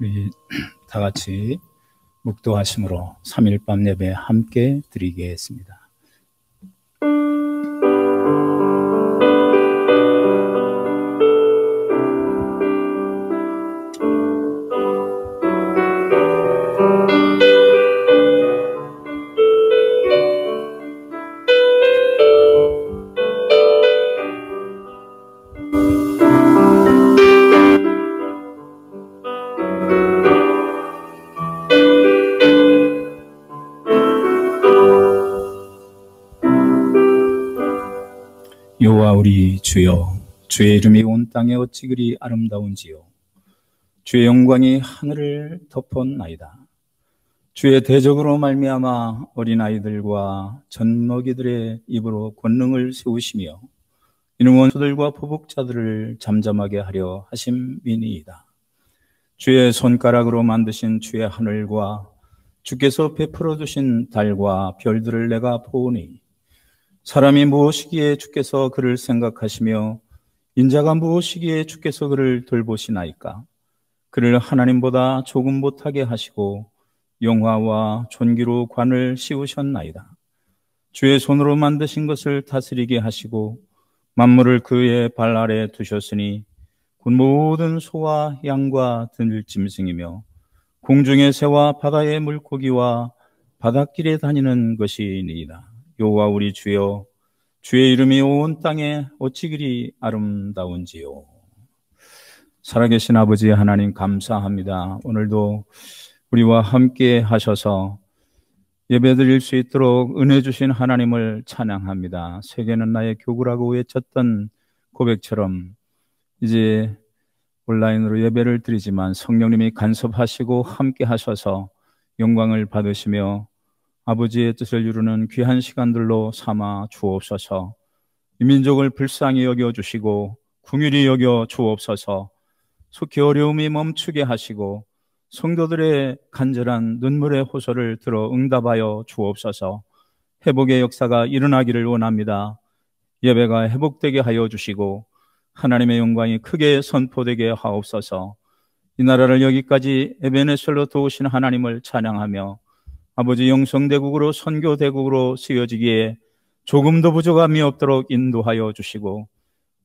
우리 다 같이 묵도하심으로 3일 밤 예배 함께 드리겠습니다. 여호와 우리 주여, 주의 이름이 온 땅에 어찌 그리 아름다운지요. 주의 영광이 하늘을 덮었나이다. 주의 대적으로 말미암아 어린아이들과 젖먹이들의 입으로 권능을 세우시며 이는 원수들과 포복자들을 잠잠하게 하려 하심이니이다. 주의 손가락으로 만드신 주의 하늘과 주께서 베풀어 두신 달과 별들을 내가 보오니 사람이 무엇이기에 주께서 그를 생각하시며 인자가 무엇이기에 주께서 그를 돌보시나이까. 그를 하나님보다 조금 못하게 하시고 영화와 존귀로 관을 씌우셨나이다. 주의 손으로 만드신 것을 다스리게 하시고 만물을 그의 발 아래 두셨으니 곧 모든 소와 양과 들짐승이며 공중의 새와 바다의 물고기와 바닷길에 다니는 것이니이다. 여호와 우리 주여, 주의 이름이 온 땅에 어찌 그리 아름다운지요. 살아계신 아버지 하나님 감사합니다. 오늘도 우리와 함께 하셔서 예배드릴 수 있도록 은혜 주신 하나님을 찬양합니다. 세계는 나의 교구라고 외쳤던 고백처럼 이제 온라인으로 예배를 드리지만 성령님이 간섭하시고 함께 하셔서 영광을 받으시며 아버지의 뜻을 이루는 귀한 시간들로 삼아 주옵소서. 이 민족을 불쌍히 여겨주시고 긍휼히 여겨 주옵소서. 속히 어려움이 멈추게 하시고 성도들의 간절한 눈물의 호소를 들어 응답하여 주옵소서. 회복의 역사가 일어나기를 원합니다. 예배가 회복되게 하여 주시고 하나님의 영광이 크게 선포되게 하옵소서. 이 나라를 여기까지 에베네셀로 도우신 하나님을 찬양하며 아버지 영성대국으로 선교대국으로 쓰여지기에 조금도 부족함이 없도록 인도하여 주시고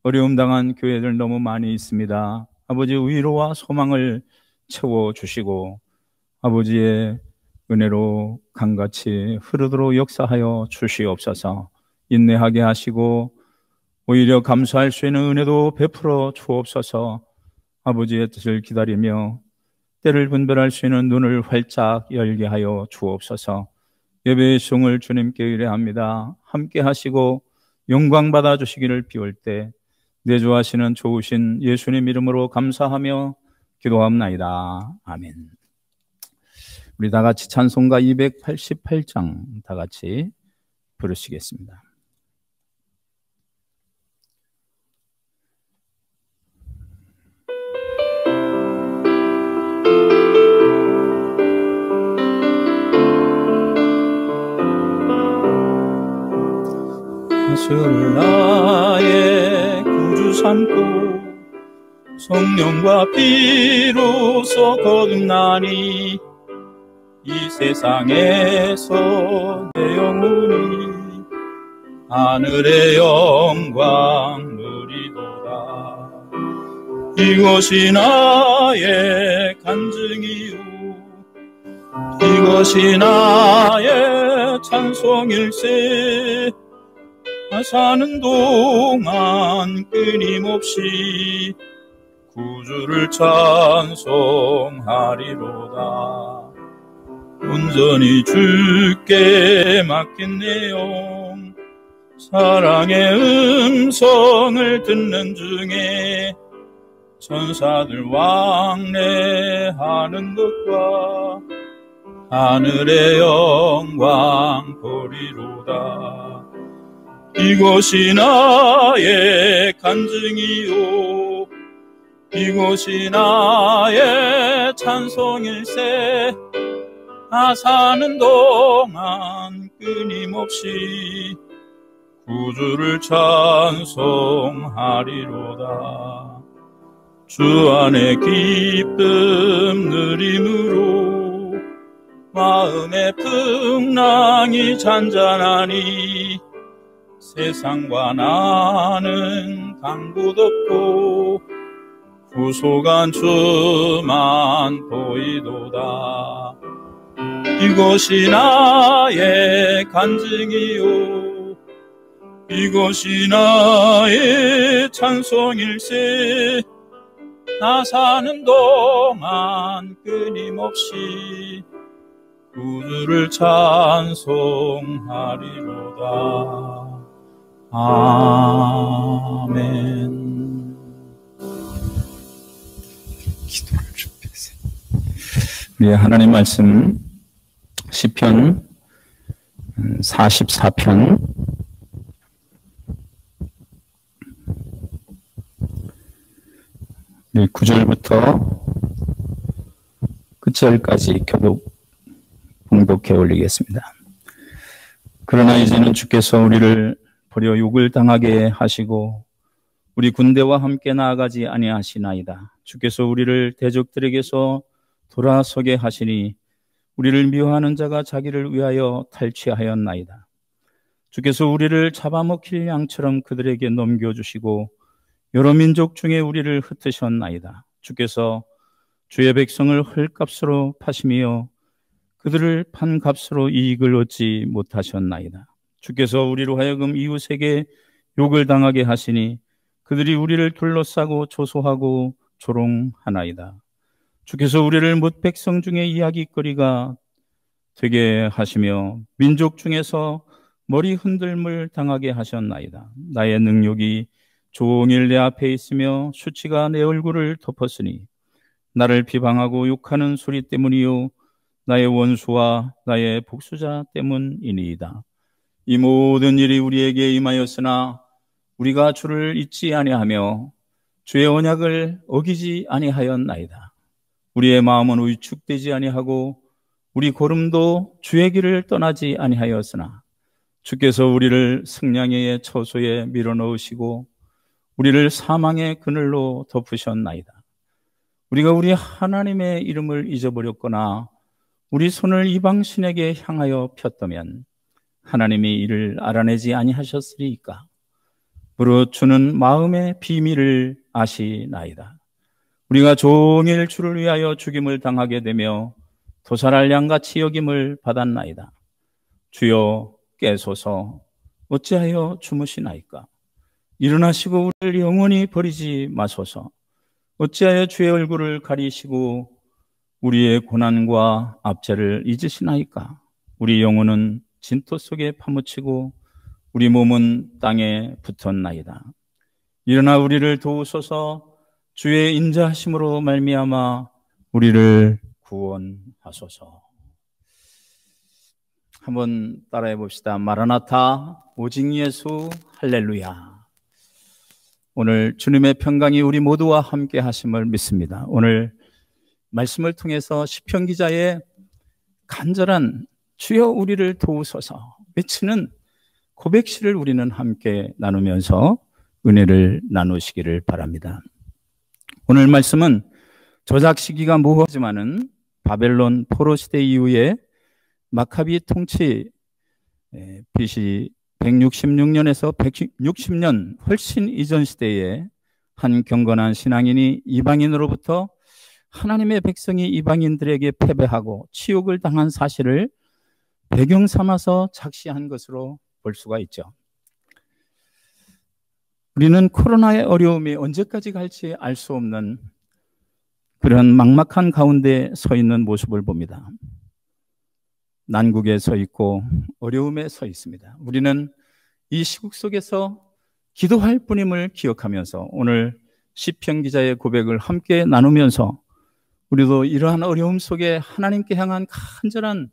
어려움 당한 교회들 너무 많이 있습니다. 아버지 위로와 소망을 채워주시고 아버지의 은혜로 강같이 흐르도록 역사하여 주시옵소서. 인내하게 하시고 오히려 감사할 수 있는 은혜도 베풀어 주옵소서. 아버지의 뜻을 기다리며 때를 분별할 수 있는 눈을 활짝 열게 하여 주옵소서. 예배의 성을 주님께 의뢰합니다. 함께 하시고 영광 받아 주시기를 비올 때 내주하시는 좋으신 예수님 이름으로 감사하며 기도합나이다. 아멘. 우리 다 같이 찬송가 288장 다 같이 부르시겠습니다. 예수를 나의 구주 삼고 성령과 피로써 거듭나니 이 세상에서 내 영혼이 하늘의 영광 누리도다. 이것이 나의 간증이요 이것이 나의 찬송일세. 사는 동안 끊임없이 구주를 찬송하리로다. 온전히 주께 맡긴 내용 사랑의 음성을 듣는 중에 천사들 왕래하는 것과 하늘의 영광 보리로다. 이것이 나의 간증이요 이것이 나의 찬송일세. 사는 동안 끊임없이 구주를 찬송하리로다. 주 안에 기쁨 누림으로 마음의 풍랑이 잔잔하니 세상과 나는 강도 덮고 구속한 주만 보이도다. 이것이 나의 간증이요 이것이 나의 찬송일세. 나 사는 동안 끊임없이 구주를 찬송하리로다. 아멘. 기도를 준비하세요. 우리 하나님 말씀 시편 44편 9절부터 끝절까지 봉독해 올리겠습니다. 그러나 이제는 주께서 우리를 버려 욕을 당하게 하시고 우리 군대와 함께 나아가지 아니하시나이다. 주께서 우리를 대적들에게서 돌아서게 하시니 우리를 미워하는 자가 자기를 위하여 탈취하였나이다. 주께서 우리를 잡아먹힐 양처럼 그들에게 넘겨주시고 여러 민족 중에 우리를 흩으셨나이다. 주께서 주의 백성을 헐값으로 파시며 그들을 판 값으로 이익을 얻지 못하셨나이다. 주께서 우리로 하여금 이웃에게 욕을 당하게 하시니 그들이 우리를 둘러싸고 조소하고 조롱하나이다. 주께서 우리를 뭇 백성 중에 이야기거리가 되게 하시며 민족 중에서 머리 흔들물 당하게 하셨나이다. 나의 능력이 종일 내 앞에 있으며 수치가 내 얼굴을 덮었으니 나를 비방하고 욕하는 소리 때문이요 나의 원수와 나의 복수자 때문이니이다. 이 모든 일이 우리에게 임하였으나 우리가 주를 잊지 아니하며 주의 언약을 어기지 아니하였나이다. 우리의 마음은 위축되지 아니하고 우리 걸음도 주의 길을 떠나지 아니하였으나 주께서 우리를 승량의 처소에 밀어넣으시고 우리를 사망의 그늘로 덮으셨나이다. 우리가 우리 하나님의 이름을 잊어버렸거나 우리 손을 이방신에게 향하여 폈다면 하나님이 이를 알아내지 아니하셨으리이까. 무릇 주는 마음의 비밀을 아시나이다. 우리가 종일 주를 위하여 죽임을 당하게 되며 도살할 양같이 여김을 받았나이다. 주여 깨소서 어찌하여 주무시나이까. 일어나시고 우리를 영원히 버리지 마소서. 어찌하여 주의 얼굴을 가리시고 우리의 고난과 압제를 잊으시나이까. 우리 영혼은 진토 속에 파묻히고 우리 몸은 땅에 붙었나이다. 일어나 우리를 도우소서. 주의 인자하심으로 말미암아 우리를 구원하소서. 한번 따라해 봅시다. 마라나타 오직 예수 할렐루야. 오늘 주님의 평강이 우리 모두와 함께 하심을 믿습니다. 오늘 말씀을 통해서 시편 기자의 간절한 주여 우리를 도우소서 외치는 고백시를 우리는 함께 나누면서 은혜를 나누시기를 바랍니다. 오늘 말씀은 저작 시기가 모호하지만은 바벨론 포로 시대 이후에 마카비 통치 BC 166년에서 160년 훨씬 이전 시대에 한 경건한 신앙인이 이방인으로부터 하나님의 백성이 이방인들에게 패배하고 치욕을 당한 사실을 배경 삼아서 작시한 것으로 볼 수가 있죠. 우리는 코로나의 어려움이 언제까지 갈지 알 수 없는 그런 막막한 가운데 서 있는 모습을 봅니다. 난국에 서 있고 어려움에 서 있습니다. 우리는 이 시국 속에서 기도할 뿐임을 기억하면서 오늘 시편 기자의 고백을 함께 나누면서 우리도 이러한 어려움 속에 하나님께 향한 간절한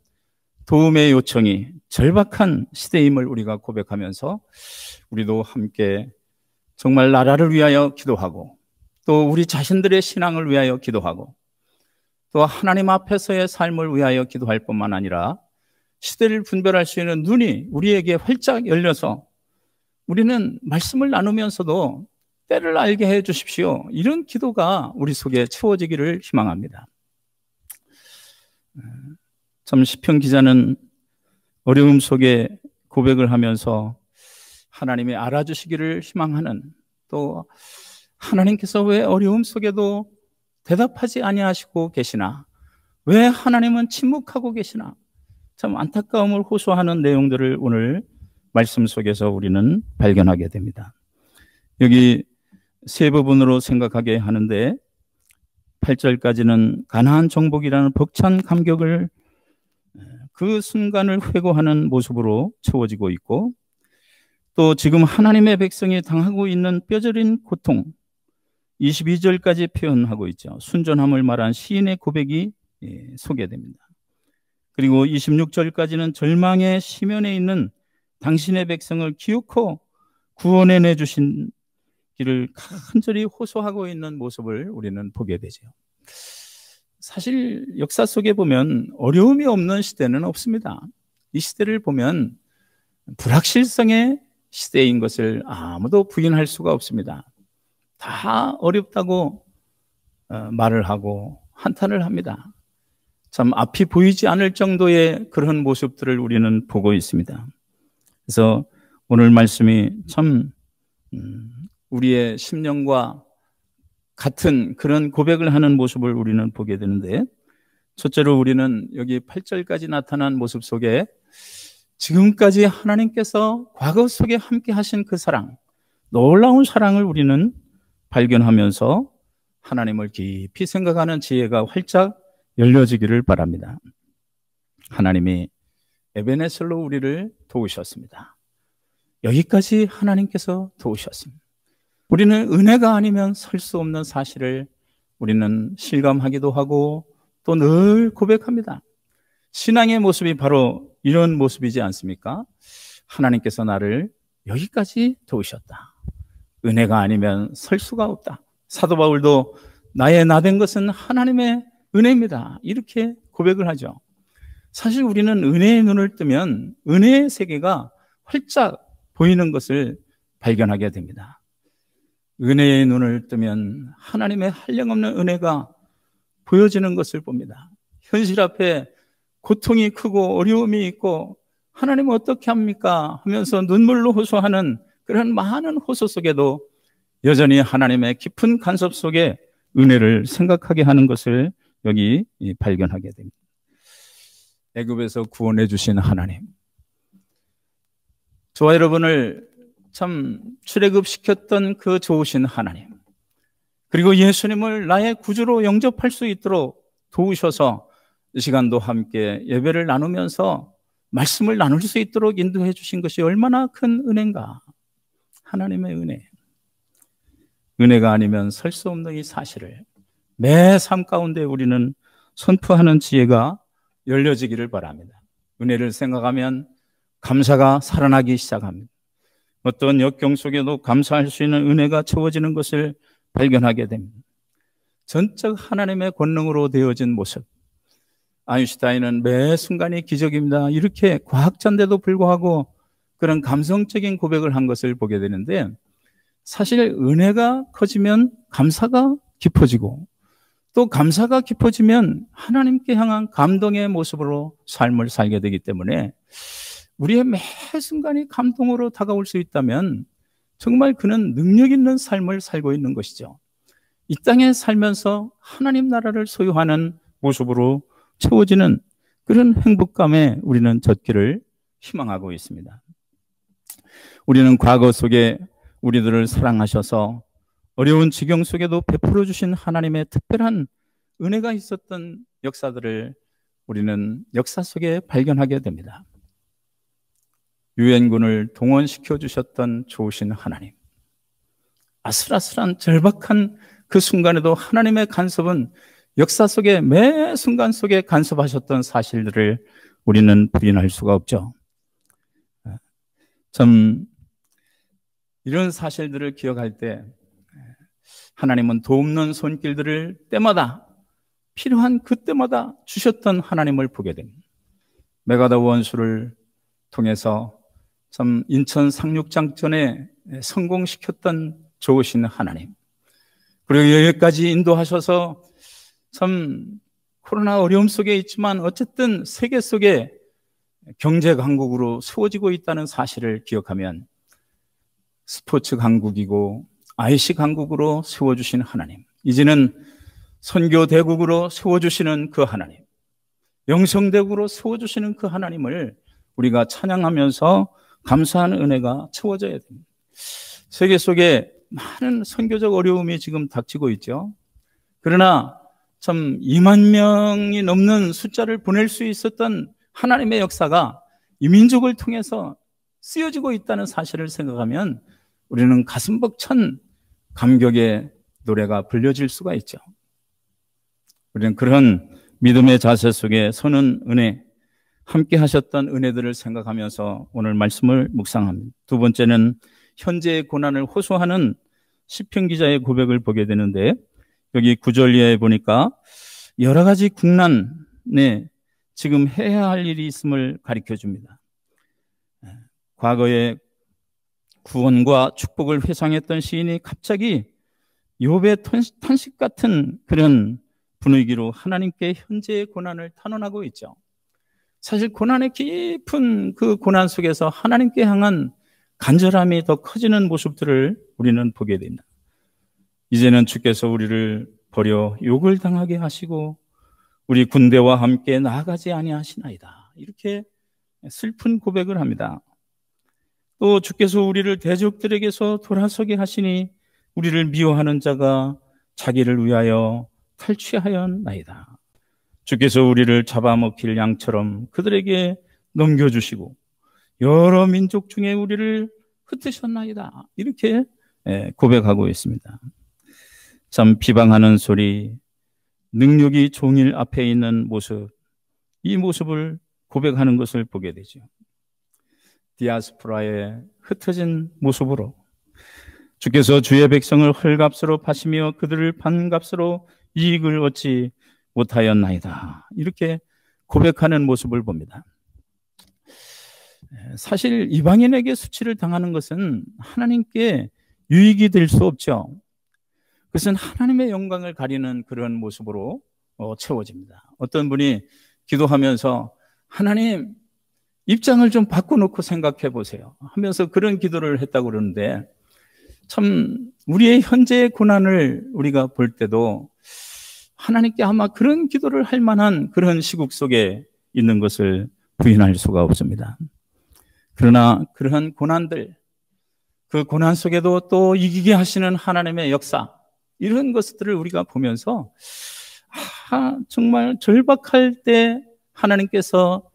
도움의 요청이 절박한 시대임을 우리가 고백하면서 우리도 함께 정말 나라를 위하여 기도하고 또 우리 자신들의 신앙을 위하여 기도하고 또 하나님 앞에서의 삶을 위하여 기도할 뿐만 아니라 시대를 분별할 수 있는 눈이 우리에게 활짝 열려서 우리는 말씀을 나누면서도 때를 알게 해 주십시오. 이런 기도가 우리 속에 채워지기를 희망합니다. 참 시편 기자는 어려움 속에 고백을 하면서 하나님이 알아주시기를 희망하는, 또 하나님께서 왜 어려움 속에도 대답하지 아니하시고 계시나, 왜 하나님은 침묵하고 계시나, 참 안타까움을 호소하는 내용들을 오늘 말씀 속에서 우리는 발견하게 됩니다. 여기 세 부분으로 생각하게 하는데, 8절까지는 가나안 정복이라는 벅찬 감격을 그 순간을 회고하는 모습으로 채워지고 있고, 또 지금 하나님의 백성이 당하고 있는 뼈저린 고통, 22절까지 표현하고 있죠. 순전함을 말한 시인의 고백이 소개됩니다. 그리고 26절까지는 절망의 시면에 있는 당신의 백성을 기어코 구원해 내주신 길을 간절히 호소하고 있는 모습을 우리는 보게 되죠. 사실 역사 속에 보면 어려움이 없는 시대는 없습니다. 이 시대를 보면 불확실성의 시대인 것을 아무도 부인할 수가 없습니다. 다 어렵다고 말을 하고 한탄을 합니다. 참 앞이 보이지 않을 정도의 그런 모습들을 우리는 보고 있습니다. 그래서 오늘 말씀이 참 우리의 심령과 같은 그런 고백을 하는 모습을 우리는 보게 되는데, 첫째로 우리는 여기 8절까지 나타난 모습 속에 지금까지 하나님께서 과거 속에 함께 하신 그 사랑, 놀라운 사랑을 우리는 발견하면서 하나님을 깊이 생각하는 지혜가 활짝 열려지기를 바랍니다. 하나님이 에베네셀로 우리를 도우셨습니다. 여기까지 하나님께서 도우셨습니다. 우리는 은혜가 아니면 설 수 없는 사실을 우리는 실감하기도 하고 또 늘 고백합니다. 신앙의 모습이 바로 이런 모습이지 않습니까? 하나님께서 나를 여기까지 도우셨다. 은혜가 아니면 설 수가 없다. 사도 바울도 나의 나된 것은 하나님의 은혜입니다. 이렇게 고백을 하죠. 사실 우리는 은혜의 눈을 뜨면 은혜의 세계가 활짝 보이는 것을 발견하게 됩니다. 은혜의 눈을 뜨면 하나님의 한량없는 은혜가 보여지는 것을 봅니다. 현실 앞에 고통이 크고 어려움이 있고 하나님은 어떻게 합니까? 하면서 눈물로 호소하는 그런 많은 호소 속에도 여전히 하나님의 깊은 간섭 속에 은혜를 생각하게 하는 것을 여기 발견하게 됩니다. 애굽에서 구원해 주신 하나님, 저와 여러분을 참 출애굽시켰던 그 좋으신 하나님, 그리고 예수님을 나의 구주로 영접할 수 있도록 도우셔서 이 시간도 함께 예배를 나누면서 말씀을 나눌 수 있도록 인도해 주신 것이 얼마나 큰 은혜인가. 하나님의 은혜. 은혜가 아니면 설 수 없는 이 사실을 매 삶 가운데 우리는 선포하는 지혜가 열려지기를 바랍니다. 은혜를 생각하면 감사가 살아나기 시작합니다. 어떤 역경 속에도 감사할 수 있는 은혜가 채워지는 것을 발견하게 됩니다. 전적 하나님의 권능으로 되어진 모습. 아인슈타인은 매 순간이 기적입니다. 이렇게 과학자인데도 불구하고 그런 감성적인 고백을 한 것을 보게 되는데, 사실 은혜가 커지면 감사가 깊어지고 또 감사가 깊어지면 하나님께 향한 감동의 모습으로 삶을 살게 되기 때문에 우리의 매 순간이 감동으로 다가올 수 있다면 정말 그는 능력 있는 삶을 살고 있는 것이죠. 이 땅에 살면서 하나님 나라를 소유하는 모습으로 채워지는 그런 행복감에 우리는 젖기를 희망하고 있습니다. 우리는 과거 속에 우리들을 사랑하셔서 어려운 지경 속에도 베풀어 주신 하나님의 특별한 은혜가 있었던 역사들을 우리는 역사 속에 발견하게 됩니다. 유엔군을 동원시켜 주셨던 좋으신 하나님, 아슬아슬한 절박한 그 순간에도 하나님의 간섭은 역사 속에 매 순간 속에 간섭하셨던 사실들을 우리는 부인할 수가 없죠. 참 이런 사실들을 기억할 때 하나님은 돕는 손길들을 때마다 필요한 그때마다 주셨던 하나님을 보게 됩니다. 메가더 원수를 통해서 참 인천 상륙작전에 성공시켰던 좋으신 하나님, 그리고 여기까지 인도하셔서 참 코로나 어려움 속에 있지만 어쨌든 세계 속에 경제 강국으로 세워지고 있다는 사실을 기억하면 스포츠 강국이고 IC 강국으로 세워주신 하나님, 이제는 선교 대국으로 세워주시는 그 하나님, 영성대국으로 세워주시는 그 하나님을 우리가 찬양하면서 감사하는 은혜가 채워져야 됩니다. 세계 속에 많은 선교적 어려움이 지금 닥치고 있죠. 그러나 참 2만 명이 넘는 숫자를 보낼 수 있었던 하나님의 역사가 이 민족을 통해서 쓰여지고 있다는 사실을 생각하면 우리는 가슴 벅찬 감격의 노래가 불려질 수가 있죠. 우리는 그런 믿음의 자세 속에 서는 은혜, 함께 하셨던 은혜들을 생각하면서 오늘 말씀을 묵상합니다. 두 번째는 현재의 고난을 호소하는 시편 기자의 고백을 보게 되는데, 여기 9절 이하에 보니까 여러 가지 국난에 지금 해야 할 일이 있음을 가르쳐 줍니다. 과거에 구원과 축복을 회상했던 시인이 갑자기 욥의 탄식 같은 그런 분위기로 하나님께 현재의 고난을 탄원하고 있죠. 사실 고난의 깊은 그 고난 속에서 하나님께 향한 간절함이 더 커지는 모습들을 우리는 보게 됩니다. 이제는 주께서 우리를 버려 욕을 당하게 하시고 우리 군대와 함께 나아가지 아니하시나이다, 이렇게 슬픈 고백을 합니다. 또 주께서 우리를 대적들에게서 돌아서게 하시니 우리를 미워하는 자가 자기를 위하여 탈취하였나이다. 주께서 우리를 잡아먹힐 양처럼 그들에게 넘겨주시고 여러 민족 중에 우리를 흩으셨나이다, 이렇게 고백하고 있습니다. 참 비방하는 소리, 능력이 종일 앞에 있는 모습, 이 모습을 고백하는 것을 보게 되죠. 디아스포라의 흩어진 모습으로 주께서 주의 백성을 헐값으로 파시며 그들을 반값으로 이익을 얻지 못하였나이다, 이렇게 고백하는 모습을 봅니다. 사실 이방인에게 수치를 당하는 것은 하나님께 유익이 될 수 없죠. 그것은 하나님의 영광을 가리는 그런 모습으로 채워집니다. 어떤 분이 기도하면서 하나님 입장을 좀 바꿔놓고 생각해 보세요 하면서 그런 기도를 했다고 그러는데, 참 우리의 현재의 고난을 우리가 볼 때도 하나님께 아마 그런 기도를 할 만한 그런 시국 속에 있는 것을 부인할 수가 없습니다. 그러나 그러한 고난들, 그 고난 속에도 또 이기게 하시는 하나님의 역사, 이런 것들을 우리가 보면서 정말 절박할 때 하나님께서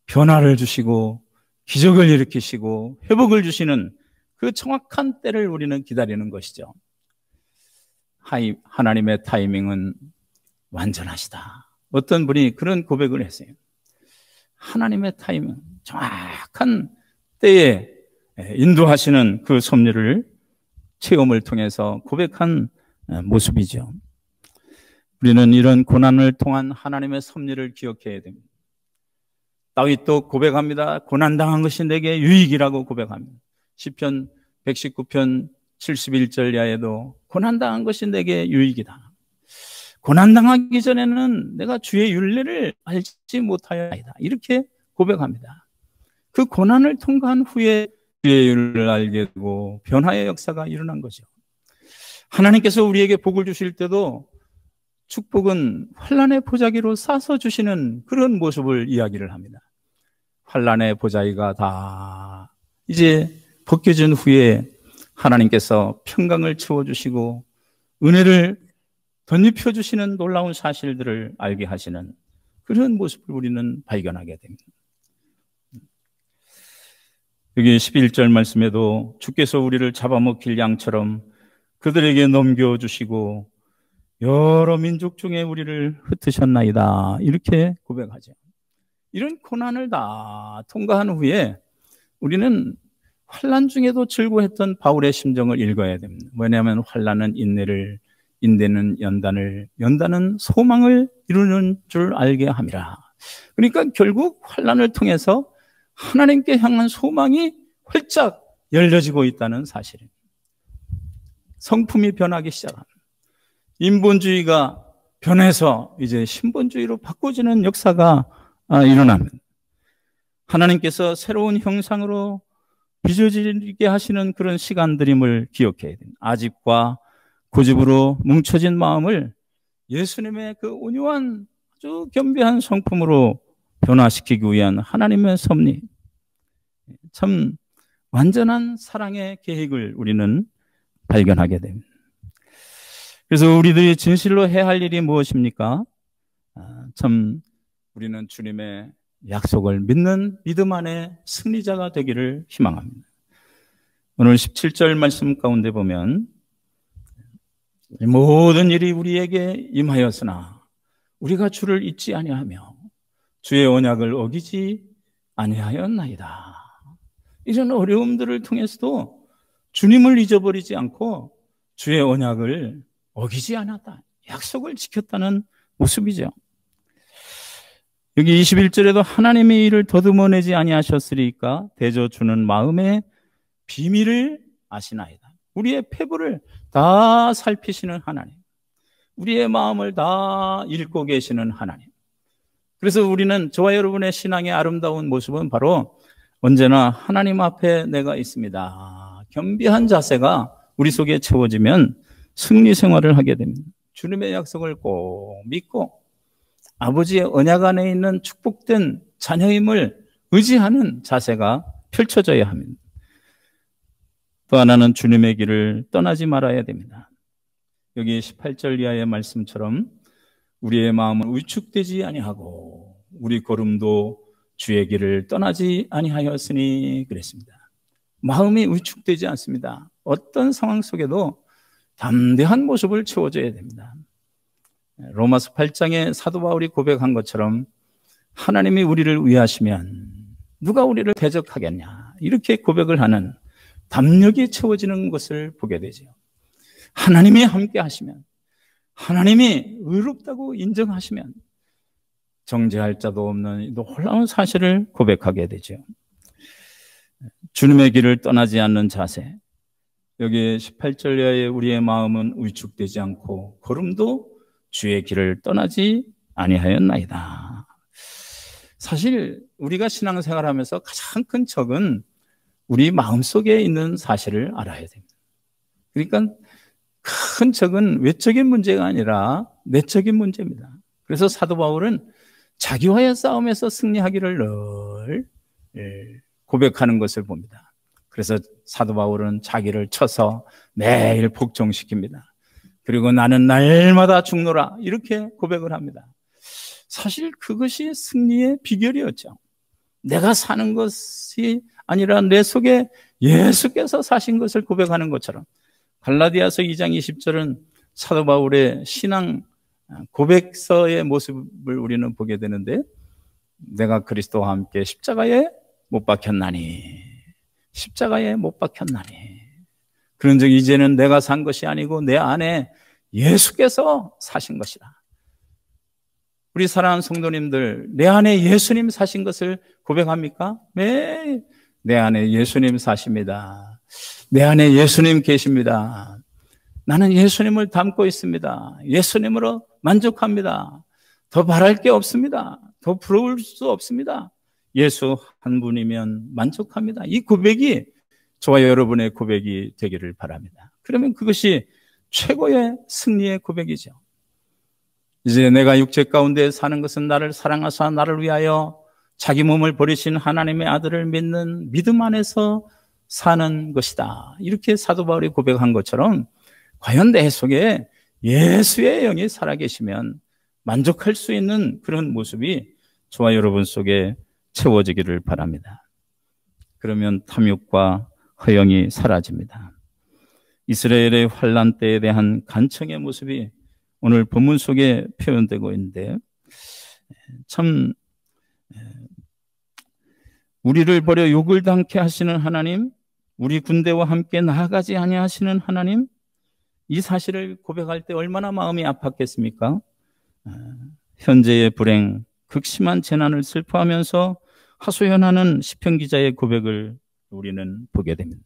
변화를 주시고 기적을 일으키시고 회복을 주시는 그 정확한 때를 우리는 기다리는 것이죠. 하나님의 타이밍은 완전하시다. 어떤 분이 그런 고백을 했어요. 하나님의 타이밍, 정확한 때에 인도하시는 그 섭리를 체험을 통해서 고백한 모습이죠. 우리는 이런 고난을 통한 하나님의 섭리를 기억해야 됩니다. 다윗도 고백합니다. 고난당한 것이 내게 유익이라고 고백합니다. 시편 119편 71절 이하에도 고난당한 것이 내게 유익이다. 고난당하기 전에는 내가 주의 율례를 알지 못하였나이다, 이렇게 고백합니다. 그 고난을 통과한 후에 주의 율례를 알게 되고 변화의 역사가 일어난 거죠. 하나님께서 우리에게 복을 주실 때도 축복은 환난의 보자기로 싸서 주시는 그런 모습을 이야기를 합니다. 환난의 보자기가 다 이제 벗겨진 후에 하나님께서 평강을 채워주시고 은혜를 덧입혀 주시는 놀라운 사실들을 알게 하시는 그런 모습을 우리는 발견하게 됩니다. 여기 11절 말씀에도 주께서 우리를 잡아먹힐 양처럼 그들에게 넘겨주시고 여러 민족 중에 우리를 흩으셨나이다, 이렇게 고백하죠. 이런 고난을 다 통과한 후에 우리는 환난 중에도 즐거워했던 바울의 심정을 읽어야 됩니다. 왜냐하면 환난은 인내를, 인내는 연단을, 연단은 소망을 이루는 줄 알게 함이라. 그러니까 결국 환난을 통해서 하나님께 향한 소망이 활짝 열려지고 있다는 사실입니다. 성품이 변하기 시작합니다. 인본주의가 변해서 이제 신본주의로 바꿔지는 역사가 일어납니다. 하나님께서 새로운 형상으로 빚어지게 하시는 그런 시간들임을 기억해야 됩니다. 아집과 고집으로 뭉쳐진 마음을 예수님의 그 온유한 아주 겸비한 성품으로 변화시키기 위한 하나님의 섭리, 참 완전한 사랑의 계획을 우리는 발견하게 됩니다. 그래서 우리들이 진실로 해야 할 일이 무엇입니까? 참 우리는 주님의 약속을 믿는 믿음 안에 승리자가 되기를 희망합니다. 오늘 17절 말씀 가운데 보면 모든 일이 우리에게 임하였으나 우리가 주를 잊지 아니하며 주의 언약을 어기지 아니하였나이다. 이런 어려움들을 통해서도 주님을 잊어버리지 않고 주의 언약을 어기지 않았다. 약속을 지켰다는 모습이죠. 여기 21절에도 하나님의 일을 더듬어내지 아니하셨으리까 대저 주는 마음의 비밀을 아시나이다. 우리의 패부를 다 살피시는 하나님, 우리의 마음을 다 읽고 계시는 하나님. 그래서 우리는 저와 여러분의 신앙의 아름다운 모습은 바로 언제나 하나님 앞에 내가 있습니다. 겸비한 자세가 우리 속에 채워지면 승리 생활을 하게 됩니다. 주님의 약속을 꼭 믿고 아버지의 언약 안에 있는 축복된 자녀임을 의지하는 자세가 펼쳐져야 합니다. 또 하나는 주님의 길을 떠나지 말아야 됩니다. 여기 18절 이하의 말씀처럼 우리의 마음은 위축되지 아니하고 우리 걸음도 주의 길을 떠나지 아니하였으니 그랬습니다. 마음이 위축되지 않습니다. 어떤 상황 속에도 담대한 모습을 채워줘야 됩니다. 로마서 8장에 사도 바울이 고백한 것처럼 하나님이 우리를 위하시면 누가 우리를 대적하겠냐, 이렇게 고백을 하는 담력이 채워지는 것을 보게 되죠. 하나님이 함께 하시면, 하나님이 의롭다고 인정하시면 정죄할 자도 없는 놀라운 사실을 고백하게 되죠. 주님의 길을 떠나지 않는 자세, 여기 18절 이하에 우리의 마음은 위축되지 않고 걸음도 주의 길을 떠나지 아니하였나이다. 사실 우리가 신앙생활하면서 가장 큰 적은 우리 마음속에 있는 사실을 알아야 됩니다. 그러니까 큰 적은 외적인 문제가 아니라 내적인 문제입니다. 그래서 사도 바울은 자기와의 싸움에서 승리하기를 늘 고백하는 것을 봅니다. 그래서 사도 바울은 자기를 쳐서 매일 복종시킵니다. 그리고 나는 날마다 죽노라, 이렇게 고백을 합니다. 사실 그것이 승리의 비결이었죠. 내가 사는 것이 아니라 내 속에 예수께서 사신 것을 고백하는 것처럼 갈라디아서 2장 20절은 사도 바울의 신앙 고백서의 모습을 우리는 보게 되는데, 내가 그리스도와 함께 십자가에 못 박혔나니, 십자가에 못 박혔나니, 그런즉 이제는 내가 산 것이 아니고 내 안에 예수께서 사신 것이라. 우리 사랑하는 성도님들, 내 안에 예수님 사신 것을 고백합니까? 매일 내 안에 예수님 사십니다. 내 안에 예수님 계십니다. 나는 예수님을 닮고 있습니다. 예수님으로 만족합니다. 더 바랄 게 없습니다. 더 부러울 수 없습니다. 예수 한 분이면 만족합니다. 이 고백이 저와 여러분의 고백이 되기를 바랍니다. 그러면 그것이 최고의 승리의 고백이죠. 이제 내가 육체 가운데 사는 것은 나를 사랑하사 나를 위하여 자기 몸을 버리신 하나님의 아들을 믿는 믿음 안에서 사는 것이다. 이렇게 사도 바울이 고백한 것처럼 과연 내 속에 예수의 영이 살아계시면 만족할 수 있는 그런 모습이 저와 여러분 속에 채워지기를 바랍니다. 그러면 탐욕과 허영이 사라집니다. 이스라엘의 환난 때에 대한 간청의 모습이 오늘 본문 속에 표현되고 있는데, 참 우리를 버려 욕을 당케 하시는 하나님, 우리 군대와 함께 나아가지 아니하시는 하나님, 이 사실을 고백할 때 얼마나 마음이 아팠겠습니까? 현재의 불행, 극심한 재난을 슬퍼하면서 하소연하는 시편 기자의 고백을 우리는 보게 됩니다.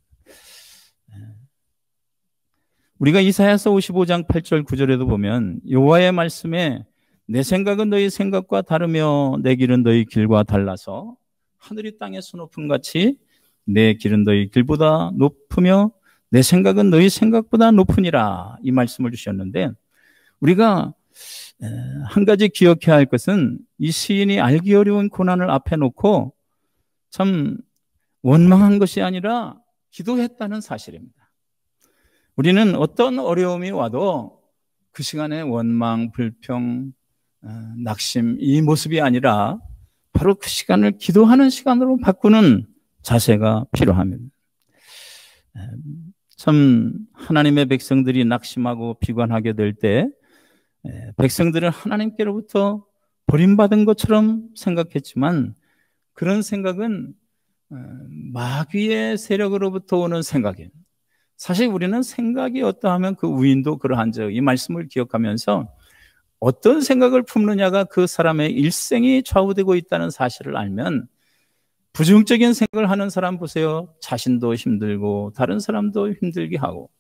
우리가 이사야서 55장 8절 9절에도 보면 여호와의 말씀에 내 생각은 너희 생각과 다르며 내 길은 너희 길과 달라서 하늘이 땅에서 높음 같이 내 길은 너희 길보다 높으며 내 생각은 너희 생각보다 높으니라, 이 말씀을 주셨는데, 우리가 한 가지 기억해야 할 것은 이 시인이 알기 어려운 고난을 앞에 놓고 참 원망한 것이 아니라 기도했다는 사실입니다. 우리는 어떤 어려움이 와도 그 시간에 원망, 불평, 낙심, 이 모습이 아니라 바로 그 시간을 기도하는 시간으로 바꾸는 자세가 필요합니다. 참 하나님의 백성들이 낙심하고 비관하게 될 때 백성들은 하나님께로부터 버림받은 것처럼 생각했지만, 그런 생각은 마귀의 세력으로부터 오는 생각이에요. 사실 우리는 생각이 어떠하면 그 우인도 그러한 적, 이 말씀을 기억하면서 어떤 생각을 품느냐가 그 사람의 일생이 좌우되고 있다는 사실을 알면, 부정적인 생각을 하는 사람 보세요. 자신도 힘들고 다른 사람도 힘들게 하고.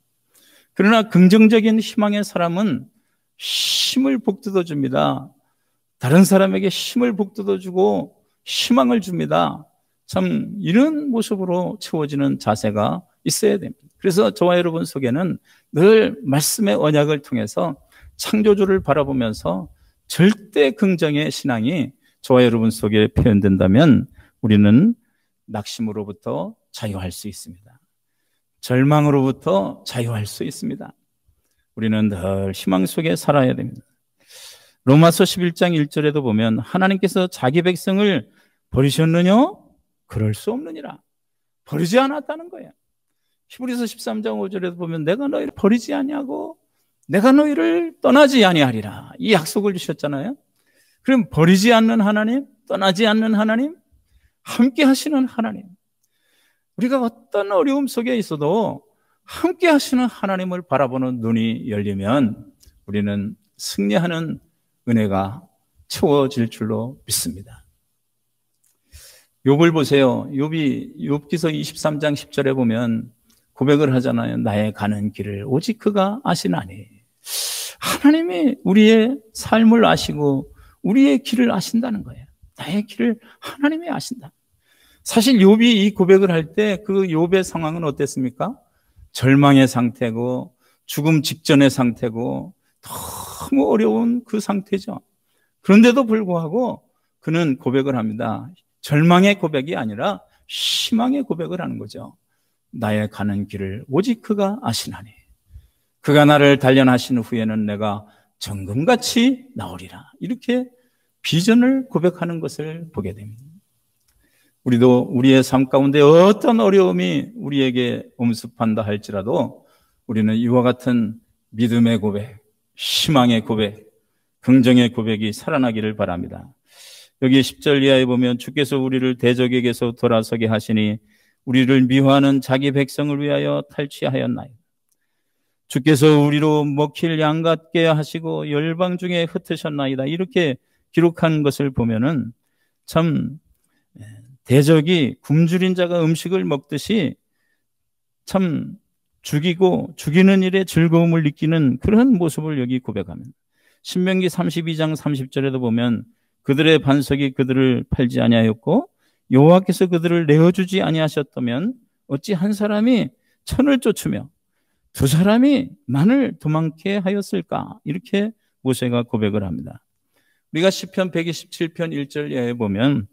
그러나 긍정적인 희망의 사람은 힘을 북돋워 줍니다. 다른 사람에게 힘을 북돋워 주고 희망을 줍니다. 참 이런 모습으로 채워지는 자세가 있어야 됩니다. 그래서 저와 여러분 속에는 늘 말씀의 언약을 통해서 창조주를 바라보면서 절대 긍정의 신앙이 저와 여러분 속에 표현된다면 우리는 낙심으로부터 자유할 수 있습니다. 절망으로부터 자유할 수 있습니다. 우리는 늘 희망 속에 살아야 됩니다. 로마서 11장 1절에도 보면 하나님께서 자기 백성을 버리셨느냐? 그럴 수 없느니라. 버리지 않았다는 거예요. 히브리서 13장 5절에도 보면 내가 너희를 버리지 아니하고 내가 너희를 떠나지 아니하리라, 이 약속을 주셨잖아요. 그럼 버리지 않는 하나님, 떠나지 않는 하나님, 함께 하시는 하나님, 우리가 어떤 어려움 속에 있어도 함께 하시는 하나님을 바라보는 눈이 열리면 우리는 승리하는 은혜가 채워질 줄로 믿습니다. 욥을 보세요. 욥기서 23장 10절에 보면 고백을 하잖아요. 나의 가는 길을 오직 그가 아시나니. 하나님이 우리의 삶을 아시고 우리의 길을 아신다는 거예요. 나의 길을 하나님이 아신다. 사실 욥이 이 고백을 할 때 그 욥의 상황은 어땠습니까? 절망의 상태고 죽음 직전의 상태고 너무 어려운 그 상태죠. 그런데도 불구하고 그는 고백을 합니다. 절망의 고백이 아니라 희망의 고백을 하는 거죠. 나의 가는 길을 오직 그가 아시나니 그가 나를 단련하신 후에는 내가 정금같이 나오리라. 이렇게 비전을 고백하는 것을 보게 됩니다. 우리도 우리의 삶 가운데 어떤 어려움이 우리에게 엄습한다 할지라도 우리는 이와 같은 믿음의 고백, 희망의 고백, 긍정의 고백이 살아나기를 바랍니다. 여기 10절 이하에 보면 주께서 우리를 대적에게서 돌아서게 하시니 우리를 미워하는 자기 백성을 위하여 탈취하였나이다. 주께서 우리로 먹힐 양 같게 하시고 열방 중에 흩으셨나이다. 이렇게 기록한 것을 보면은 참 대적이 굶주린 자가 음식을 먹듯이 참 죽이고 죽이는 일에 즐거움을 느끼는 그런 모습을 여기 고백합니다. 신명기 32장 30절에도 보면 그들의 반석이 그들을 팔지 아니하였고 여호와께서 그들을 내어주지 아니하셨다면 어찌 한 사람이 천을 쫓으며 두 사람이 만을 도망게 하였을까? 이렇게 모세가 고백을 합니다. 우리가 시편 127편 1절에 보면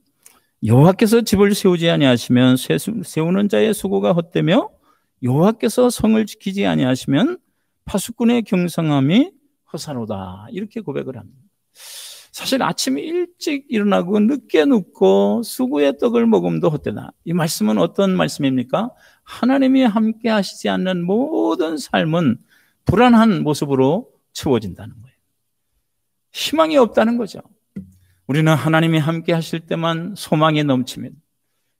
여호와께서 집을 세우지 아니하시면 세우는 자의 수고가 헛되며 여호와께서 성을 지키지 아니하시면 파수꾼의 경성함이 허사로다. 이렇게 고백을 합니다. 사실 아침 일찍 일어나고 늦게 눕고 수고의 떡을 먹음도 헛되다. 이 말씀은 어떤 말씀입니까? 하나님이 함께 하시지 않는 모든 삶은 불안한 모습으로 채워진다는 거예요. 희망이 없다는 거죠. 우리는 하나님이 함께 하실 때만 소망이 넘칩니다.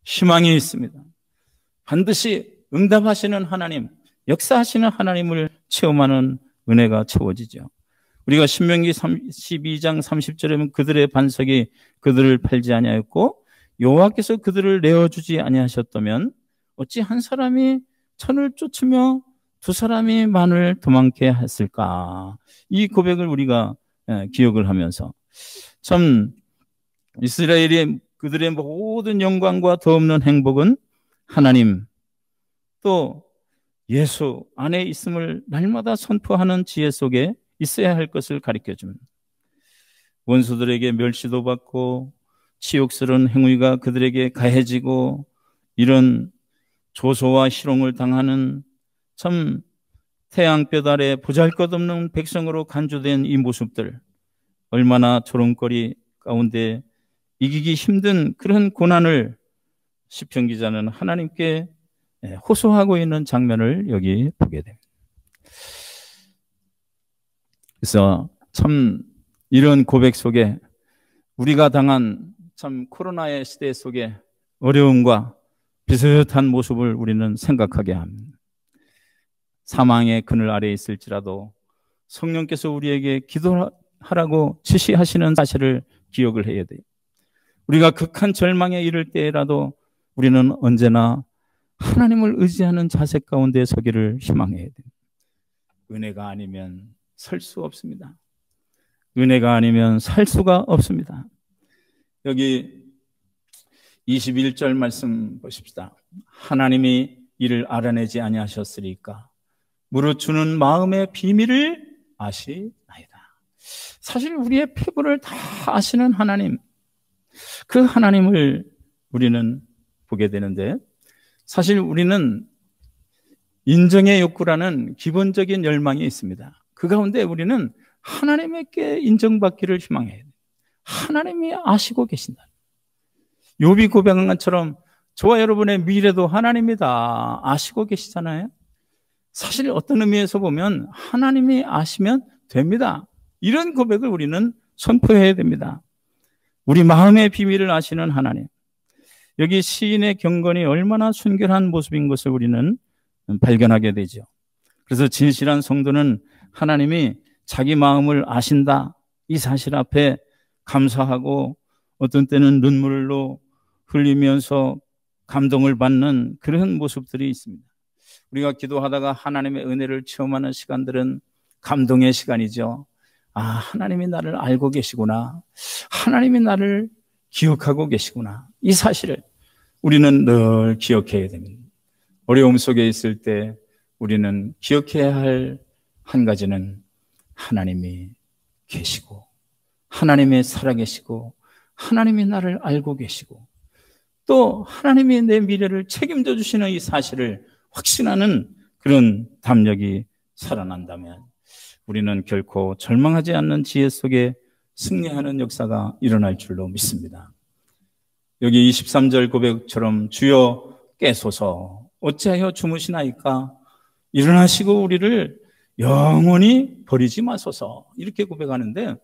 희망이 있습니다. 반드시 응답하시는 하나님, 역사하시는 하나님을 체험하는 은혜가 채워지죠. 우리가 신명기 12장 30절에 보면 그들의 반석이 그들을 팔지 아니하였고 여호와께서 그들을 내어주지 아니하셨다면 어찌 한 사람이 천을 쫓으며 두 사람이 만을 도망게 했을까? 이 고백을 우리가 기억을 하면서 참 이스라엘의 그들의 모든 영광과 더 없는 행복은 하나님 또 예수 안에 있음을 날마다 선포하는 지혜 속에 있어야 할 것을 가르쳐줍니다. 원수들에게 멸시도 받고 치욕스러운 행위가 그들에게 가해지고 이런 조소와 희롱을 당하는 참 태양볕 아래 보잘것없는 백성으로 간주된 이 모습들, 얼마나 조롱거리 가운데 이기기 힘든 그런 고난을 시편 기자는 하나님께 호소하고 있는 장면을 여기 보게 됩니다. 그래서 참 이런 고백 속에 우리가 당한 참 코로나의 시대 속에 어려움과 비슷한 모습을 우리는 생각하게 합니다. 사망의 그늘 아래에 있을지라도 성령께서 우리에게 기도하라고 지시하시는 사실을 기억을 해야 돼요. 우리가 극한 절망에 이를 때라도 우리는 언제나 하나님을 의지하는 자세 가운데 서기를 희망해야 돼요. 은혜가 아니면 설 수 없습니다. 은혜가 아니면 살 수가 없습니다. 여기 21절 말씀 보십시다. 하나님이 이를 알아내지 아니하셨으리까 무릇 주는 마음의 비밀을 아시나이다. 사실 우리의 피부를 다 아시는 하나님, 그 하나님을 우리는 보게 되는데 사실 우리는 인정의 욕구라는 기본적인 열망이 있습니다. 그 가운데 우리는 하나님께 인정받기를 희망해야 돼요. 하나님이 아시고 계신다. 욥이 고백한 것처럼 저와 여러분의 미래도 하나님이 다 아시고 계시잖아요. 사실 어떤 의미에서 보면 하나님이 아시면 됩니다. 이런 고백을 우리는 선포해야 됩니다. 우리 마음의 비밀을 아시는 하나님. 여기 시인의 경건이 얼마나 순결한 모습인 것을 우리는 발견하게 되죠. 그래서 진실한 성도는 하나님이 자기 마음을 아신다. 이 사실 앞에 감사하고 어떤 때는 눈물로 흘리면서 감동을 받는 그런 모습들이 있습니다. 우리가 기도하다가 하나님의 은혜를 체험하는 시간들은 감동의 시간이죠. 아, 하나님이 나를 알고 계시구나. 하나님이 나를 기억하고 계시구나. 이 사실을 우리는 늘 기억해야 됩니다. 어려움 속에 있을 때 우리는 기억해야 할 한 가지는 하나님이 계시고 하나님이 살아계시고 하나님이 나를 알고 계시고 또 하나님이 내 미래를 책임져 주시는 이 사실을 확신하는 그런 담력이 살아난다면 우리는 결코 절망하지 않는 지혜 속에 승리하는 역사가 일어날 줄로 믿습니다. 여기 23절 고백처럼 주여 깨소서 어찌하여 주무시나이까 일어나시고 우리를 영원히 버리지 마소서 이렇게 고백하는데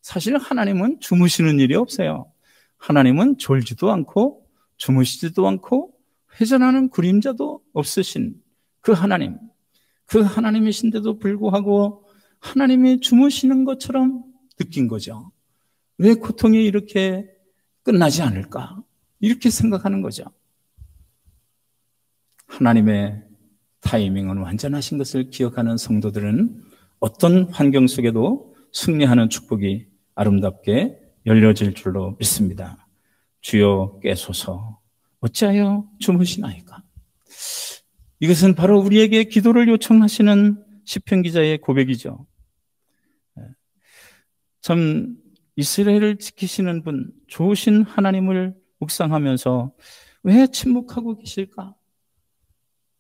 사실 하나님은 주무시는 일이 없어요. 하나님은 졸지도 않고 주무시지도 않고 회전하는 그림자도 없으신 그 하나님, 그 하나님이신데도 불구하고 하나님이 주무시는 것처럼 느낀 거죠. 왜 고통이 이렇게 끝나지 않을까? 이렇게 생각하는 거죠. 하나님의 타이밍은 완전하신 것을 기억하는 성도들은 어떤 환경 속에도 승리하는 축복이 아름답게 열려질 줄로 믿습니다. 주여 깨소서 어찌하여 주무시나이까? 이것은 바로 우리에게 기도를 요청하시는 시편 기자의 고백이죠. 참 이스라엘을 지키시는 분, 좋으신 하나님을 묵상하면서 왜 침묵하고 계실까?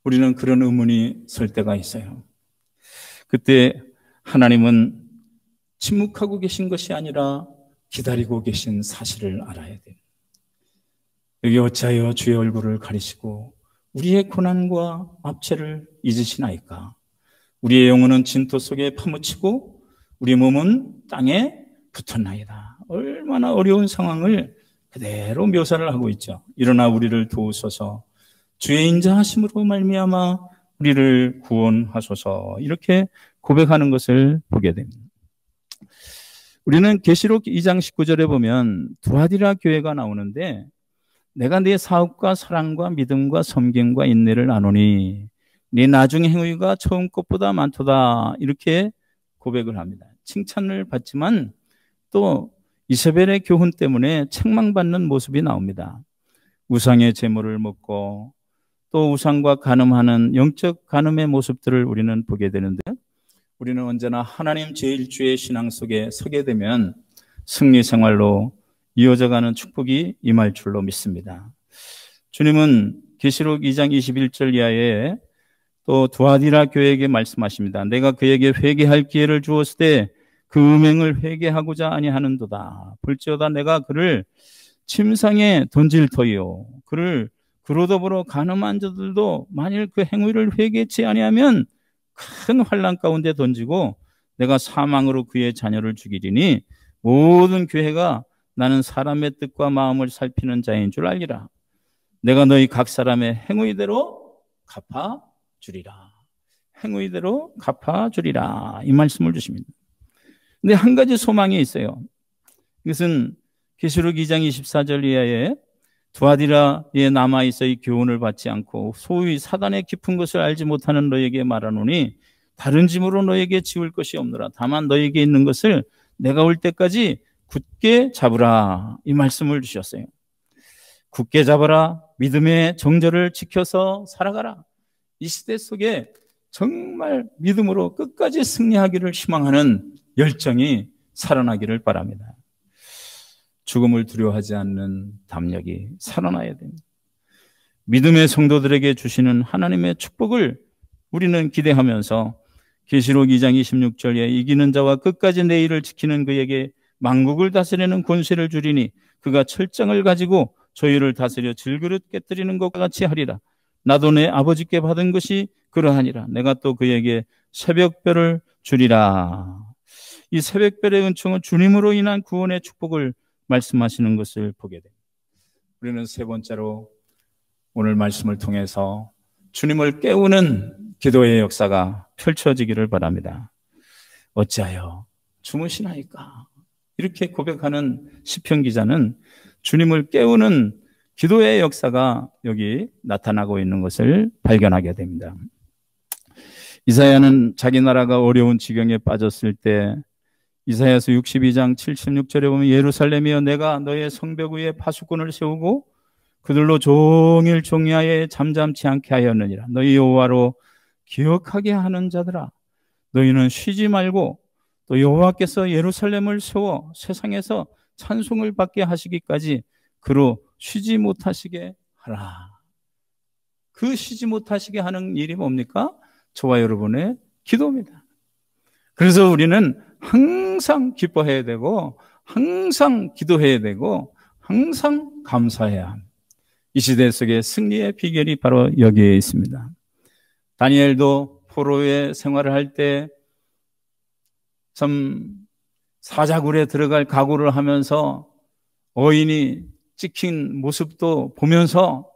우리는 그런 의문이 설 때가 있어요. 그때 하나님은 침묵하고 계신 것이 아니라 기다리고 계신 사실을 알아야 돼요. 여기 어찌하여 주의 얼굴을 가리시고 우리의 고난과 압제를 잊으시나이까? 우리의 영혼은 진토 속에 파묻히고 우리 몸은 땅에 붙었나이다. 얼마나 어려운 상황을 그대로 묘사를 하고 있죠. 일어나 우리를 도우소서 주의 인자하심으로 말미암아 우리를 구원하소서 이렇게 고백하는 것을 보게 됩니다. 우리는 계시록 2장 19절에 보면 두아디라 교회가 나오는데 내가 네 사업과 사랑과 믿음과 섬김과 인내를 나누니 네 나중 행위가 처음 것보다 많도다. 이렇게 고백을 합니다. 칭찬을 받지만 또 이세벨의 교훈 때문에 책망받는 모습이 나옵니다. 우상의 제물을 먹고 또 우상과 간음하는 영적 간음의 모습들을 우리는 보게 되는데, 우리는 언제나 하나님 제1주의 신앙 속에 서게 되면 승리 생활로 이어져가는 축복이 임할 줄로 믿습니다. 주님은 계시록 2장 21절 이하에 또 두아디라 교회에게 말씀하십니다. 내가 그에게 회개할 기회를 주었을 때 그 음행을 회개하고자 아니하는도다. 볼지어다 내가 그를 침상에 던질 터이요, 그로 더불어 간음한 자들도 만일 그 행위를 회개치 아니하면 큰 환난 가운데 던지고 내가 사망으로 그의 자녀를 죽이리니 모든 교회가 나는 사람의 뜻과 마음을 살피는 자인 줄 알리라. 내가 너희 각 사람의 행위대로 갚아주리라. 행위대로 갚아주리라. 이 말씀을 주십니다. 근데 한 가지 소망이 있어요. 이것은 계시록 2장 24절 이하에 두아디라에 남아있어 이 교훈을 받지 않고 소위 사단의 깊은 것을 알지 못하는 너에게 말하노니 다른 짐으로 너에게 지울 것이 없노라. 다만 너에게 있는 것을 내가 올 때까지 굳게 잡으라. 이 말씀을 주셨어요. 굳게 잡아라. 믿음의 정절을 지켜서 살아가라. 이 시대 속에 정말 믿음으로 끝까지 승리하기를 희망하는 열정이 살아나기를 바랍니다. 죽음을 두려워하지 않는 담력이 살아나야 됩니다. 믿음의 성도들에게 주시는 하나님의 축복을 우리는 기대하면서 계시록 2장 26절에 이기는 자와 끝까지 내 일을 지키는 그에게 만국을 다스리는 권세를 주리니 그가 철장을 가지고 저희를 다스려 질그릇 깨뜨리는 것과 같이 하리라. 나도 내 아버지께 받은 것이 그러하니라. 내가 또 그에게 새벽별을 주리라. 이 새벽별의 은총은 주님으로 인한 구원의 축복을 말씀하시는 것을 보게 됩니다. 우리는 세 번째로 오늘 말씀을 통해서 주님을 깨우는 기도의 역사가 펼쳐지기를 바랍니다. 어찌하여 주무시나이까? 이렇게 고백하는 시편 기자는 주님을 깨우는 기도의 역사가 여기 나타나고 있는 것을 발견하게 됩니다. 이사야는 자기 나라가 어려운 지경에 빠졌을 때 이사야서 62장 76절에 보면 예루살렘이여 내가 너의 성벽 위에 파수꾼을 세우고 그들로 종일 종야에 잠잠치 않게 하였느니라. 너희 여호와로 기억하게 하는 자들아, 너희는 쉬지 말고 또 여호와께서 예루살렘을 세워 세상에서 찬송을 받게 하시기까지 그로 쉬지 못하시게 하라. 그 쉬지 못하시게 하는 일이 뭡니까? 저와 여러분의 기도입니다. 그래서 우리는 항상 기뻐해야 되고 항상 기도해야 되고 항상 감사해야 합니다. 이 시대 속의 승리의 비결이 바로 여기에 있습니다. 다니엘도 포로의 생활을 할 때 참 사자굴에 들어갈 각오를 하면서 어인이 찍힌 모습도 보면서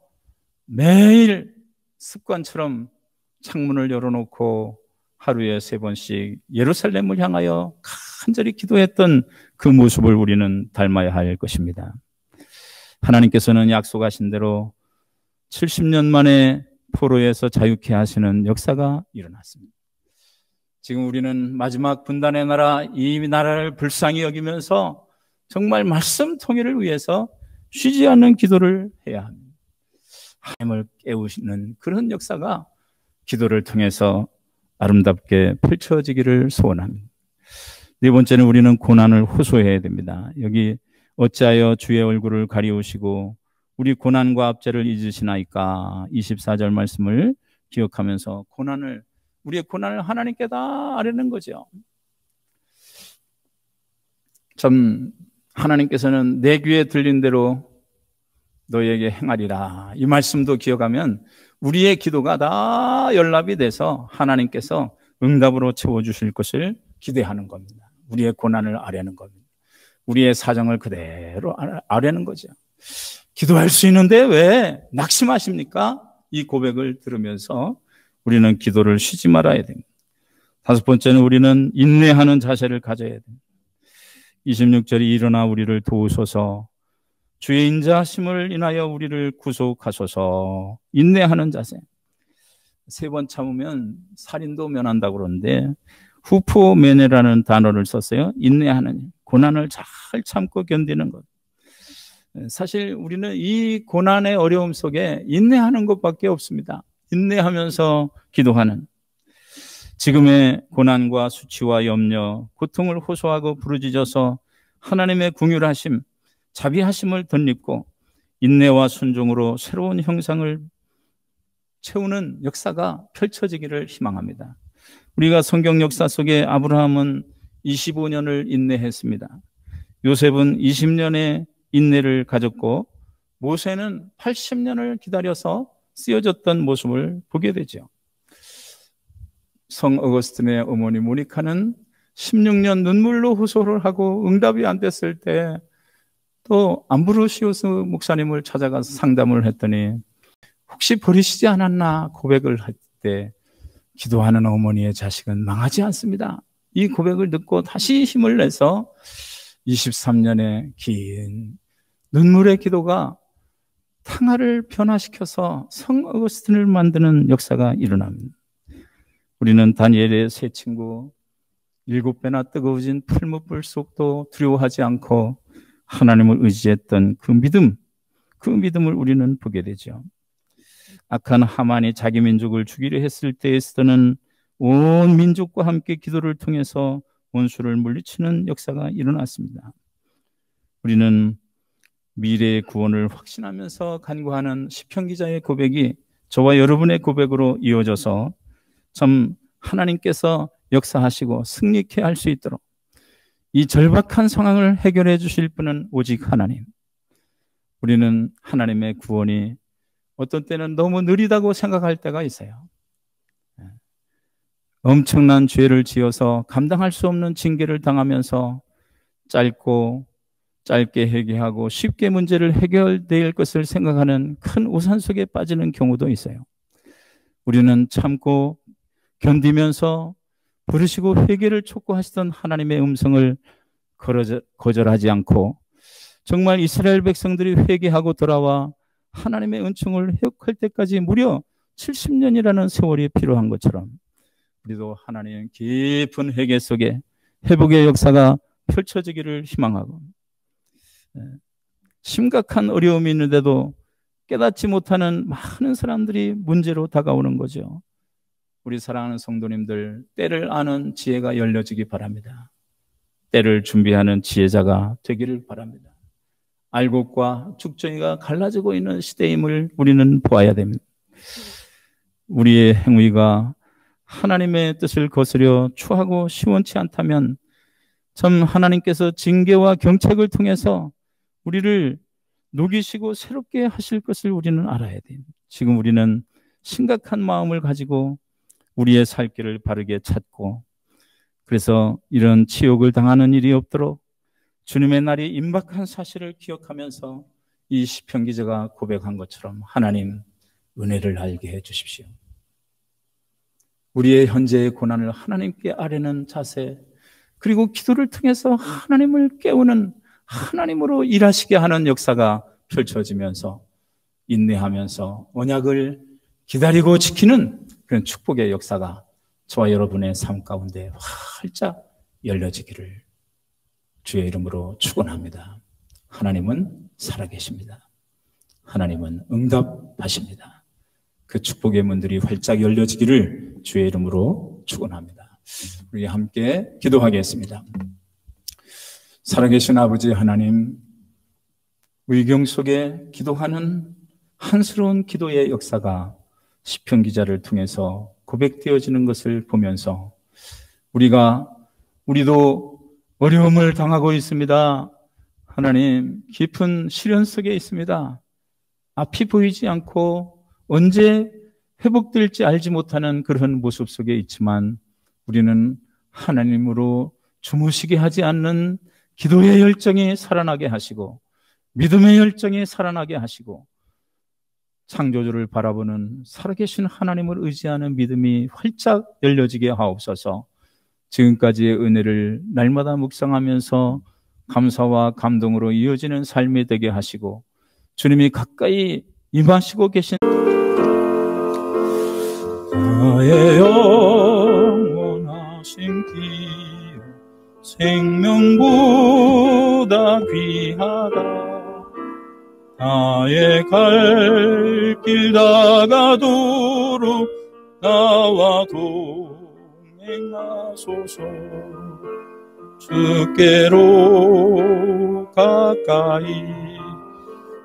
매일 습관처럼 창문을 열어놓고 하루에 3번씩 예루살렘을 향하여 간절히 기도했던 그 모습을 우리는 닮아야 할 것입니다. 하나님께서는 약속하신 대로 70년 만에 포로에서 자유케 하시는 역사가 일어났습니다. 지금 우리는 마지막 분단의 나라, 이 나라를 불쌍히 여기면서 정말 말씀 통일을 위해서 쉬지 않는 기도를 해야 합니다. 하나님을 깨우시는 그런 역사가 기도를 통해서 아름답게 펼쳐지기를 소원합니다. 네 번째는 우리는 고난을 호소해야 됩니다. 여기 어찌하여 주의 얼굴을 가리우시고 우리 고난과 압제를 잊으시나이까? 24절 말씀을 기억하면서 우리의 고난을 하나님께 다 아뢰는 거죠. 참 하나님께서는 내 귀에 들린 대로 너에게 행하리라. 이 말씀도 기억하면 우리의 기도가 다 연락이 돼서 하나님께서 응답으로 채워주실 것을 기대하는 겁니다. 우리의 고난을 아뢰는 겁니다. 우리의 사정을 그대로 아뢰는 거죠. 기도할 수 있는데 왜 낙심하십니까? 이 고백을 들으면서 우리는 기도를 쉬지 말아야 됩니다. 5번째는 우리는 인내하는 자세를 가져야 됩니다. 26절이 일어나 우리를 도우소서 주의 인자하심을 인하여 우리를 구속하소서. 인내하는 자세. 3번 참으면 살인도 면한다고 그러는데 후포면회라는 단어를 썼어요. 인내하는, 고난을 잘 참고 견디는 것. 사실 우리는 이 고난의 어려움 속에 인내하는 것밖에 없습니다. 인내하면서 기도하는, 지금의 고난과 수치와 염려, 고통을 호소하고 부르짖어서 하나님의 긍휼하심, 자비하심을 덧입고 인내와 순종으로 새로운 형상을 채우는 역사가 펼쳐지기를 희망합니다. 우리가 성경 역사 속에 아브라함은 25년을 인내했습니다. 요셉은 20년의 인내를 가졌고 모세는 80년을 기다려서 쓰여졌던 모습을 보게 되죠. 성 어거스틴의 어머니 모니카는 16년 눈물로 호소를 하고 응답이 안 됐을 때 또 암브로시우스 목사님을 찾아가서 상담을 했더니 혹시 버리시지 않았나 고백을 할 때 기도하는 어머니의 자식은 망하지 않습니다. 이 고백을 듣고 다시 힘을 내서 23년의 긴 눈물의 기도가 탕화를 변화시켜서 성 어거스틴을 만드는 역사가 일어납니다. 우리는 다니엘의 세 친구 7배나 뜨거워진 풀무불 속도 두려워하지 않고 하나님을 의지했던 그 믿음을 우리는 보게 되죠. 악한 하만이 자기 민족을 죽이려 했을 때에서는 온 민족과 함께 기도를 통해서 원수를 물리치는 역사가 일어났습니다. 우리는 미래의 구원을 확신하면서 간구하는 시편 기자의 고백이 저와 여러분의 고백으로 이어져서 참 하나님께서 역사하시고 승리케 할 수 있도록, 이 절박한 상황을 해결해 주실 분은 오직 하나님. 우리는 하나님의 구원이 어떤 때는 너무 느리다고 생각할 때가 있어요. 엄청난 죄를 지어서 감당할 수 없는 징계를 당하면서 짧게 회개하고 쉽게 문제를 해결될 것을 생각하는 큰 우산 속에 빠지는 경우도 있어요. 우리는 참고 견디면서 부르시고 회개를 촉구하시던 하나님의 음성을 거절하지 않고 정말 이스라엘 백성들이 회개하고 돌아와 하나님의 은총을 회복할 때까지 무려 70년이라는 세월이 필요한 것처럼 우리도 하나님의 깊은 회개 속에 회복의 역사가 펼쳐지기를 희망하고, 심각한 어려움이 있는데도 깨닫지 못하는 많은 사람들이 문제로 다가오는 거죠. 우리 사랑하는 성도님들, 때를 아는 지혜가 열려지기 바랍니다. 때를 준비하는 지혜자가 되기를 바랍니다. 알곡과 죽정이가 갈라지고 있는 시대임을 우리는 보아야 됩니다. 우리의 행위가 하나님의 뜻을 거스려 추하고 시원치 않다면 참 하나님께서 징계와 경책을 통해서 우리를 녹이시고 새롭게 하실 것을 우리는 알아야 돼요. 지금 우리는 심각한 마음을 가지고 우리의 살 길을 바르게 찾고, 그래서 이런 치욕을 당하는 일이 없도록 주님의 날이 임박한 사실을 기억하면서 이 시편 기자가 고백한 것처럼 하나님 은혜를 알게 해 주십시오. 우리의 현재의 고난을 하나님께 아뢰는 자세, 그리고 기도를 통해서 하나님을 깨우는, 하나님으로 일하시게 하는 역사가 펼쳐지면서 인내하면서 언약을 기다리고 지키는 그런 축복의 역사가 저와 여러분의 삶 가운데 활짝 열려지기를 주의 이름으로 축원합니다. 하나님은 살아계십니다. 하나님은 응답하십니다. 그 축복의 문들이 활짝 열려지기를 주의 이름으로 축원합니다. 우리 함께 기도하겠습니다. 살아계신 아버지 하나님, 의경 속에 기도하는 한스러운 기도의 역사가 시편 기자를 통해서 고백되어지는 것을 보면서 우리도 어려움을 당하고 있습니다. 하나님, 깊은 시련 속에 있습니다. 앞이 보이지 않고 언제 회복될지 알지 못하는 그런 모습 속에 있지만 우리는 하나님으로 주무시게 하지 않는 기도의 열정이 살아나게 하시고 믿음의 열정이 살아나게 하시고 창조주를 바라보는 살아계신 하나님을 의지하는 믿음이 활짝 열려지게 하옵소서. 지금까지의 은혜를 날마다 묵상하면서 감사와 감동으로 이어지는 삶이 되게 하시고 주님이 가까이 임하시고 계신 나의 영원하신 기여 생명보다 귀하다. 나의 갈 길 다가도록 나와 동행하소서. 주께로 가까이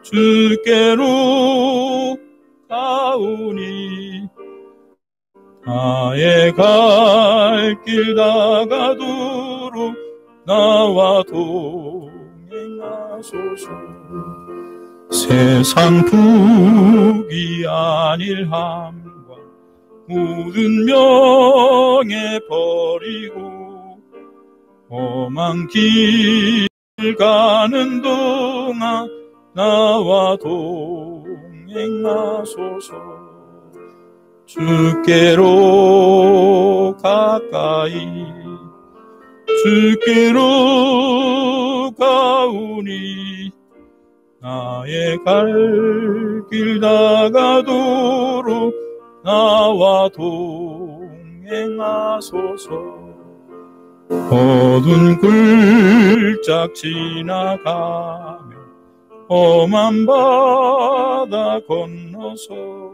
주께로 가오니 나의 갈 길 다가도록 나와 동행하소서. 세상 부귀 아닐 함과 모든 명예 버리고 험한 길 가는 동안 나와 동행하소서. 주께로 가까이 주께로 가오니 나의 갈 길 다가도록 나와 동행하소서. 어두운 굴짝 지나가며 험한 바다 건너서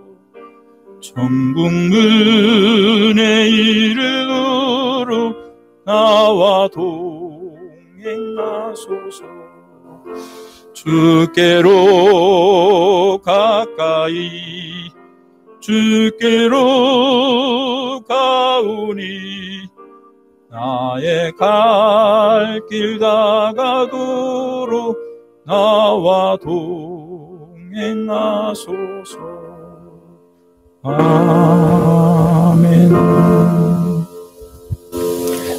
천국 문에 이르도록 나와 동행하소서. 주께로 가까이 주께로 가오니 나의 갈 길 다가도록 나와 동행하소서. 아멘.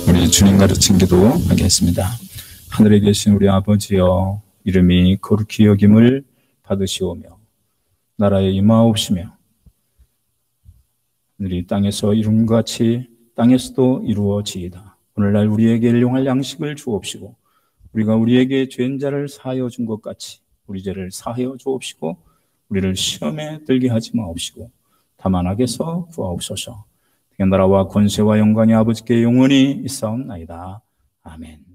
우리 주님 가르친 기도 하겠습니다. 하늘에 계신 우리 아버지여, 이름이 거룩히 여김을 받으시오며 나라에 임하옵시며 하늘이 땅에서 이룬 것 같이 땅에서도 이루어지이다. 오늘날 우리에게 일용할 양식을 주옵시고 우리가 우리에게 죄인 자를 사하여 준 것 같이 우리 죄를 사하여 주옵시고 우리를 시험에 들게 하지 마옵시고 다만 악에서 구하옵소서. 나라와 권세와 영광이 아버지께 영원히 있사옵나이다. 아멘.